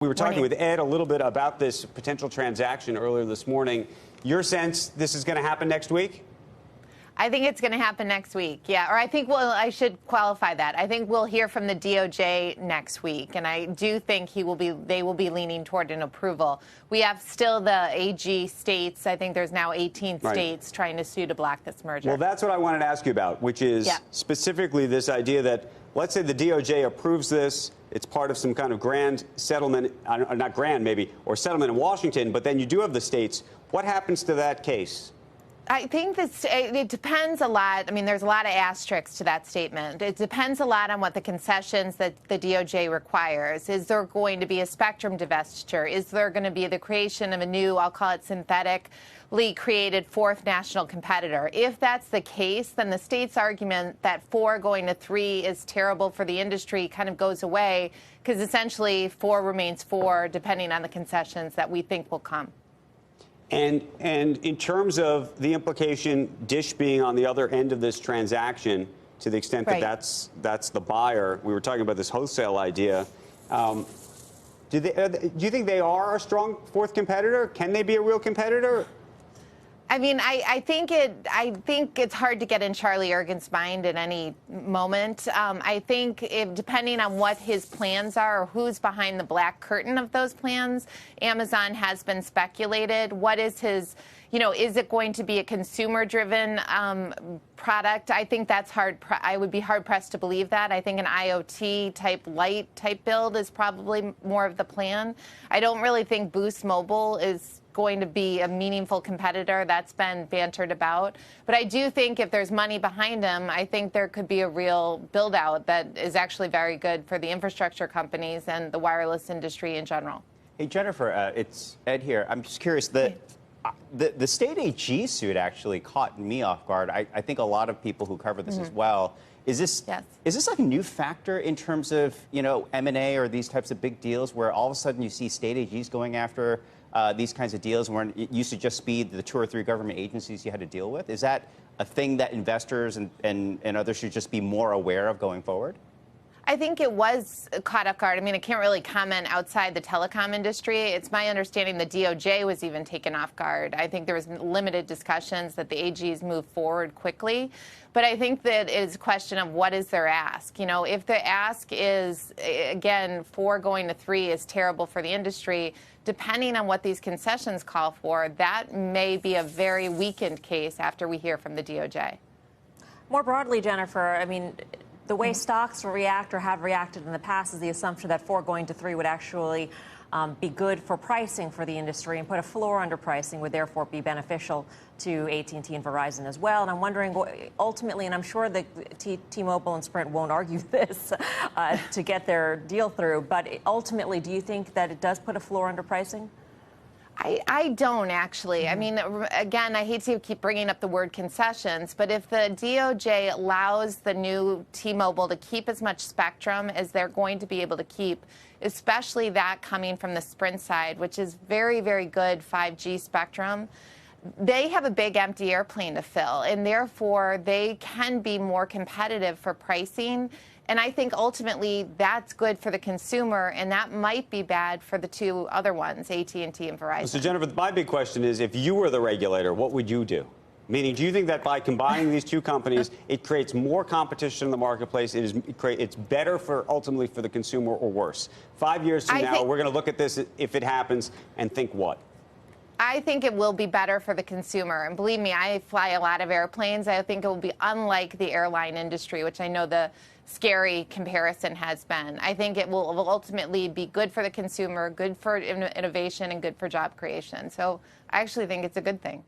We were talking Morning. with Ed a little bit about this potential transaction earlier this morning. Your sense this is going to happen next week? I think it's going to happen next week. Yeah, or I think I should qualify that. I think we'll hear from the DOJ next week, and I do think they will be leaning toward an approval. We have still the AG states. I think there's now 18 states trying to sue to block this merger. Well, that's what I wanted to ask you about, which is specifically this idea that, let's say the DOJ approves this, it's part of some kind of grand settlement, not grand maybe, or settlement in Washington, but then you do have the states. What happens to that case? I think it depends a lot. I mean, there's a lot of asterisks to that statement. It depends a lot on what the concessions that the DOJ requires. Is there going to be a spectrum divestiture? Is there going to be the creation of a new, I'll call it synthetically created fourth national competitor? If that's the case, then the state's argument that 4 going to 3 is terrible for the industry kind of goes away, because essentially 4 remains 4, depending on the concessions that we think will come. And in terms of the implication, Dish being on the other end of this transaction, to the extent that that's the buyer, we were talking about this wholesale idea. Do you think they are a strong fourth competitor? Can they be a real competitor? I mean, I think it's hard to get in Charlie Ergen's mind at any moment. I think depending on what his plans are or who's behind the black curtain of those plans, Amazon has been speculated. What is his, is it going to be a consumer-driven product? I think that's hard. I would be hard-pressed to believe that. I think an IoT type build is probably more of the plan. I don't really think Boost Mobile is going to be a meaningful competitor. That's been bantered about. But I do think if there's money behind them, I think there could be a real build out that is actually very good for the infrastructure companies and the wireless industry in general. Hey, Jennifer, it's Ed here. I'm just curious, the state AG suit actually caught me off guard. I think a lot of people who cover this as well. Is this like a new factor in terms of, M&A or these types of big deals where all of a sudden you see state AGs going after these kinds of deals where it used to just be the 2 or 3 government agencies you had to deal with? Is that a thing that investors and others should just be more aware of going forward? I think it was caught off guard. I mean, I can't really comment outside the telecom industry. It's my understanding the DOJ was even taken off guard. I think there was limited discussions that the AGs moved forward quickly. But I think that it is a question of what is their ask. If the ask is, again, 4 going to 3 is terrible for the industry, depending on what these concessions call for, that may be a very weakened case after we hear from the DOJ. More broadly, Jennifer, I mean, the way stocks react or have reacted in the past is the assumption that 4 going to 3 would actually be good for pricing for the industry and put a floor under pricing, would therefore be beneficial to AT&T and Verizon as well. And I'm wondering, ultimately, and I'm sure that T-Mobile and Sprint won't argue this to get their deal through, but ultimately, do you think that it does put a floor under pricing? I don't, actually. I mean, again, I hate to keep bringing up the word concessions, but if the DOJ allows the new T-Mobile to keep as much spectrum as they're going to be able to keep, especially that coming from the Sprint side, which is very, very good 5G spectrum, they have a big empty airplane to fill, and therefore they can be more competitive for pricing. And I think ultimately that's good for the consumer, and that might be bad for the 2 other ones, AT&T and Verizon. So, Jennifer, my big question is, if you were the regulator, what would you do? Meaning, do you think that by combining these 2 companies, it creates more competition in the marketplace? It's better ultimately for the consumer, or worse? 5 years from now, we're going to look at this if it happens and think what? I think it will be better for the consumer. And believe me, I fly a lot of airplanes. I think it will be unlike the airline industry, which I know the scary comparison has been. I think it will ultimately be good for the consumer, good for innovation, and good for job creation. So I actually think it's a good thing.